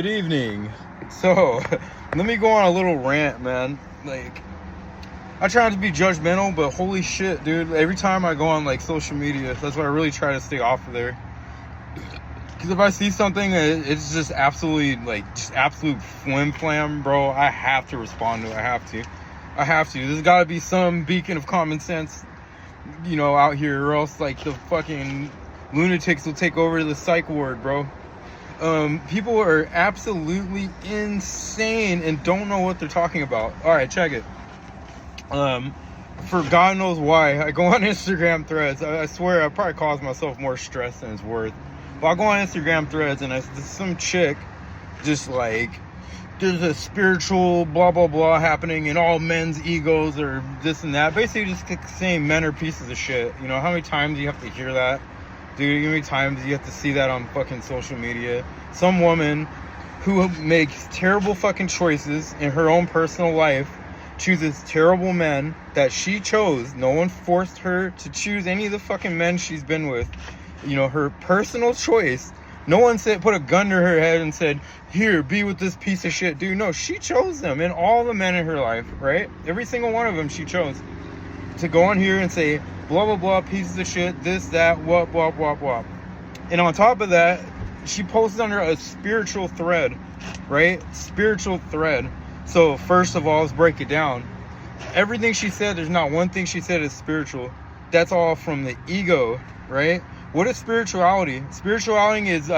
Good evening. So, let me go on a little rant, man. Like, I try not to be judgmental, but holy shit, dude. Every time I go on, like, social media, that's why I really try to stay off of there. Because if I see something, it's just absolutely, just absolute flim-flam, bro, I have to respond to it. I have to. There's gotta be some beacon of common sense, out here, or else, the fucking lunatics will take over the psych ward, bro. People are absolutely insane and don't know what they're talking about. All right, check it. For God knows why, I go on Instagram threads. I swear I probably cause myself more stress than it's worth. But I go on Instagram threads and there's some chick just there's a spiritual blah blah blah happening and all men's egos are this and that. Basically just saying men are pieces of shit. How many times do you have to hear that? Dude, how many times you have to see that on fucking social media? Some woman who makes terrible fucking choices in her own personal life chooses terrible men that she chose. No one forced her to choose any of the fucking men she's been with. Her personal choice. No one put a gun to her head and said, here, be with this piece of shit. Dude, no, she chose them. And all the men in her life, right? Every single one of them she chose. To go on here and say, blah, blah, blah, pieces of shit, this, that, whoop, whoop, whoop, whoop. And on top of that, she posted under a spiritual thread, right? Spiritual thread. So first of all, let's break it down. Everything she said, there's not one thing she said is spiritual. That's all from the ego, right? What is spirituality? Spirituality is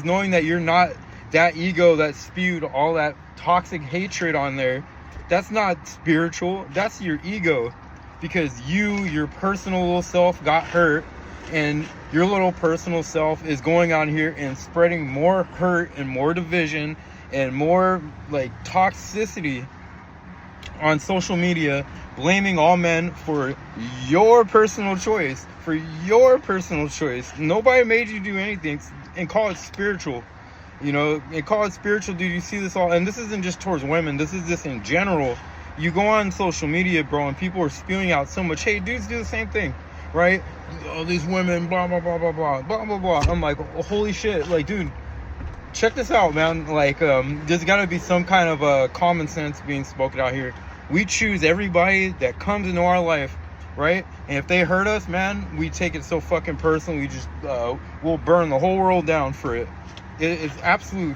knowing that you're not that ego that spewed all that toxic hatred on there. That's not spiritual. That's your ego. Because your personal little self got hurt, and your little personal self is going on here and spreading more hurt and more division and more toxicity on social media, blaming all men for your personal choice. Nobody made you do anything, and call it spiritual. And call it spiritual, dude. You see this all, and this isn't just towards women, this is just in general. You go on social media, bro, and people are spewing out so much, hey, dudes do the same thing, right? All these women, blah, blah, blah, blah, blah, blah, blah, blah. I'm like, oh, holy shit, dude, check this out, man. There's gotta be some kind of common sense being spoken out here. We choose everybody that comes into our life, right? And if they hurt us, man, we take it so fucking personal. We just, we'll burn the whole world down for it. It's absolute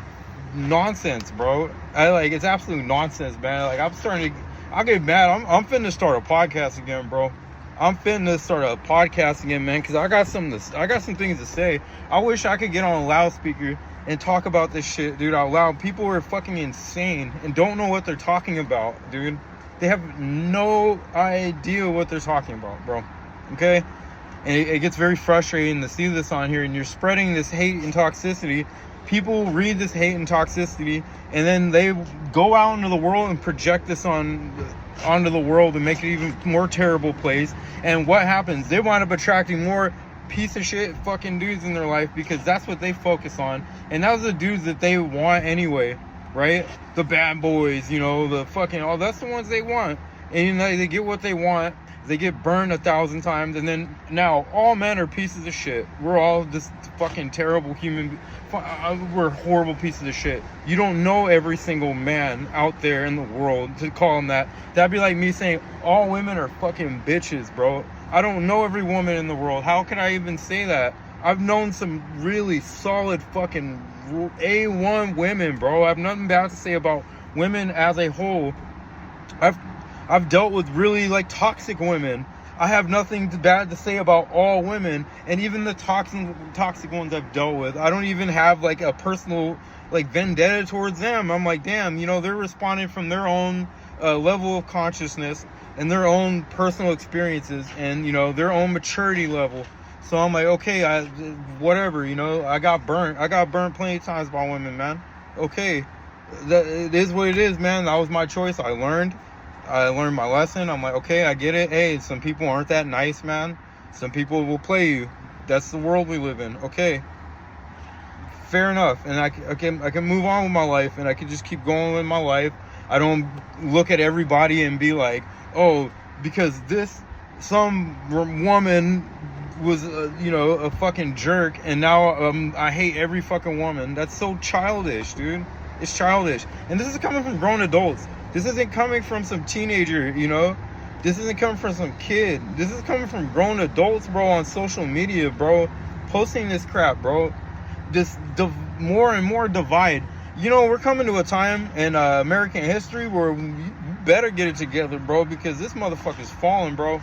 nonsense, bro. It's absolute nonsense, man. I'll get mad. I'm finna start a podcast again, bro. I'm finna start a podcast again, man, because I got some things to say. I wish I could get on a loudspeaker and talk about this shit, dude, out loud. People are fucking insane and don't know what they're talking about, dude. They have no idea what they're talking about, bro. Okay? And it gets very frustrating to see this on here, and you're spreading this hate and toxicity. People read this hate and toxicity, and then they go out into the world and project this onto the world and make it even more terrible place. And what happens? They wind up attracting more piece of shit fucking dudes in their life, because that's what they focus on, and that's the dudes that they want anyway, right? The bad boys, the fucking, that's the ones they want. And they get what they want. They get burned 1,000 times, and then now all men are pieces of shit. We're all just fucking terrible we're horrible pieces of shit. You don't know every single man out there in the world to call them that. That'd be like me saying all women are fucking bitches, bro. I don't know every woman in the world. How can I even say that? I've known some really solid fucking A1 women, bro. I have nothing bad to say about women as a whole. I've dealt with really toxic women. I have nothing bad to say about all women, and even the toxic ones I've dealt with, I don't even have a personal vendetta towards them. I'm like, damn, they're responding from their own level of consciousness and their own personal experiences and their own maturity level. So I'm like, okay, whatever, I got burnt plenty of times by women, man. Okay, it is what it is, man. That was my choice. I learned my lesson. I'm like, okay, I get it. Hey, some people aren't that nice, man. Some people will play you. That's the world we live in. Okay, fair enough. And I can move on with my life, and I can just keep going with my life. I don't look at everybody and be like, oh, because some woman was a fucking jerk, and now I hate every fucking woman. That's so childish, dude. It's childish. And this is coming from grown adults. This isn't coming from some teenager, This isn't coming from some kid. This is coming from grown adults, bro, on social media, bro, posting this crap, bro. This more and more divide. We're coming to a time in American history where you better get it together, bro, because this motherfucker's falling, bro.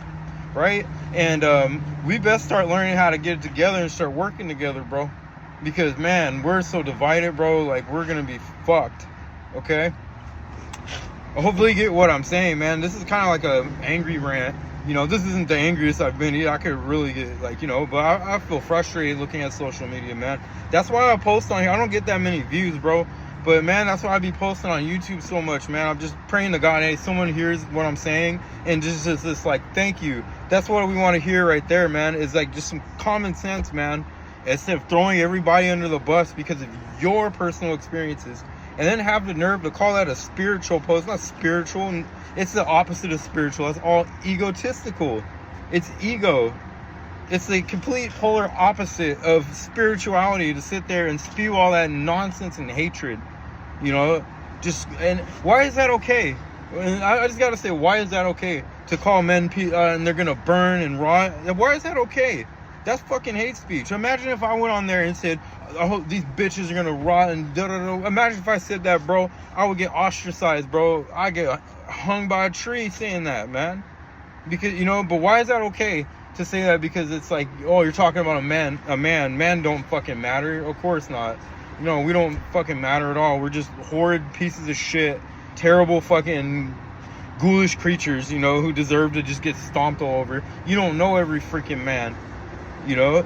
Right? And we best start learning how to get it together and start working together, bro. Because, man, we're so divided, bro. Like, we're going to be fucked. Okay? Hopefully you get what I'm saying, man. This is kind of like a angry rant. This isn't the angriest I've been. I could really get, but I feel frustrated looking at social media, man. That's why I post on here. I don't get that many views, bro. But, man, that's why I be posting on YouTube so much, man. I'm just praying to God, hey, someone hears what I'm saying. And just like, thank you. That's what we want to hear right there, man. Is like just some common sense, man. Instead of throwing everybody under the bus because of your personal experiences. And then have the nerve to call that a spiritual post. It's not spiritual. It's the opposite of spiritual. It's all egotistical. It's ego. It's the complete polar opposite of spirituality to sit there and spew all that nonsense and hatred. And why is that okay? And I just gotta say, why is that okay to call men and they're gonna burn and rot? Why is that okay? That's fucking hate speech. Imagine if I went on there and said, I hope these bitches are gonna rot and da-da-da. Imagine if I said that, bro. I would get ostracized, bro. I get hung by a tree saying that, man. Because, but why is that okay to say that? Because it's like, oh, you're talking about a man. Men don't fucking matter. Of course not. We don't fucking matter at all. We're just horrid pieces of shit. Terrible fucking ghoulish creatures, who deserve to just get stomped all over. You don't know every freaking man.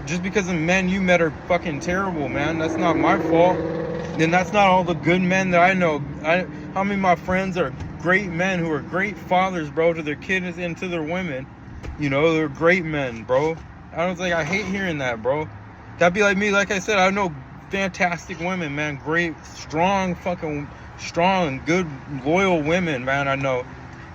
Just because the men you met are fucking terrible, man. That's not my fault. And that's not all the good men that I know. How many of my friends are great men who are great fathers, bro, to their kids and to their women. They're great men, bro. I hate hearing that, bro. That'd be like me. Like I said, I know fantastic women, man. Great, strong, good, loyal women, man. I know.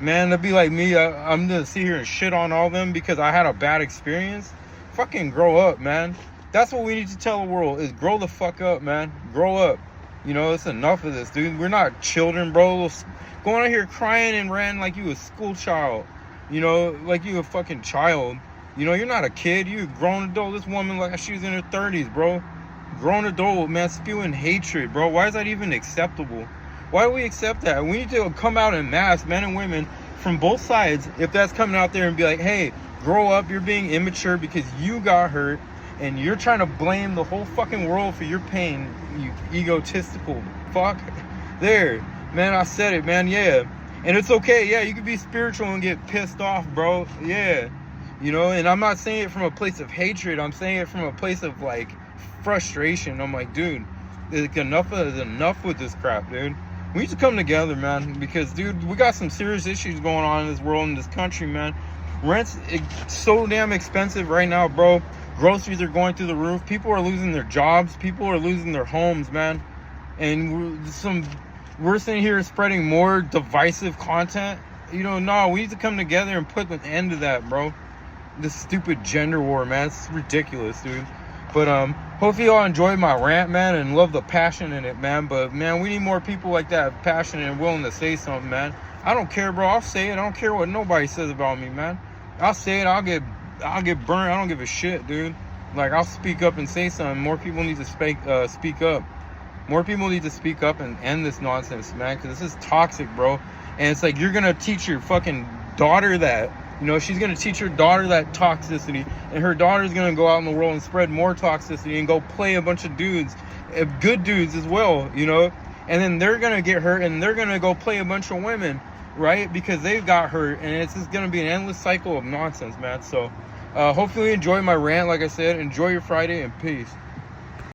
Man, that'd be like me. I'm gonna sit here and shit on all of them because I had a bad experience. Fucking grow up, man. That's what we need to tell the world, is grow the fuck up, man. Grow up. It's enough of this, dude. We're not children, bro. Going out here crying and ranting like you a school child. Like you a fucking child. You're not a kid. You a grown adult. This woman, like she was in her 30s, bro. Grown adult, man, spewing hatred, bro. Why is that even acceptable? Why do we accept that? We need to come out in mass, men and women, from both sides. If that's coming out there and be like, hey, grow up, you're being immature because you got hurt, and you're trying to blame the whole fucking world for your pain, you egotistical fuck. There, man, I said it, man, yeah. And it's okay, yeah, you can be spiritual and get pissed off, bro, yeah. And I'm not saying it from a place of hatred, I'm saying it from a place of, like, frustration. I'm like, dude, enough with this crap, dude. We need to come together, man, because, dude, we got some serious issues going on in this world, in this country, man. Rent's so damn expensive right now, bro. Groceries are going through the roof. People are losing their jobs. People are losing their homes, man. And we're sitting here spreading more divisive content. No, we need to come together and put an end to that, bro. This stupid gender war, man. It's ridiculous, dude. But hopefully y'all enjoyed my rant, man, and love the passion in it, man. But, man, we need more people like that, passionate and willing to say something, man. I don't care, bro. I'll say it. I don't care what nobody says about me, man. I'll say it. I'll get burned. I don't give a shit, dude. Like, I'll speak up and say something. More people need to speak up. More people need to speak up and end this nonsense, man, because this is toxic, bro. And it's like, you're going to teach your fucking daughter that. She's going to teach her daughter that toxicity. And her daughter's going to go out in the world and spread more toxicity and go play a bunch of dudes. Good dudes as well, And then they're going to get hurt and they're going to go play a bunch of women. Right? Because they've got hurt, and it's just going to be an endless cycle of nonsense, man. So, hopefully you enjoy my rant. Like I said, enjoy your Friday, and peace.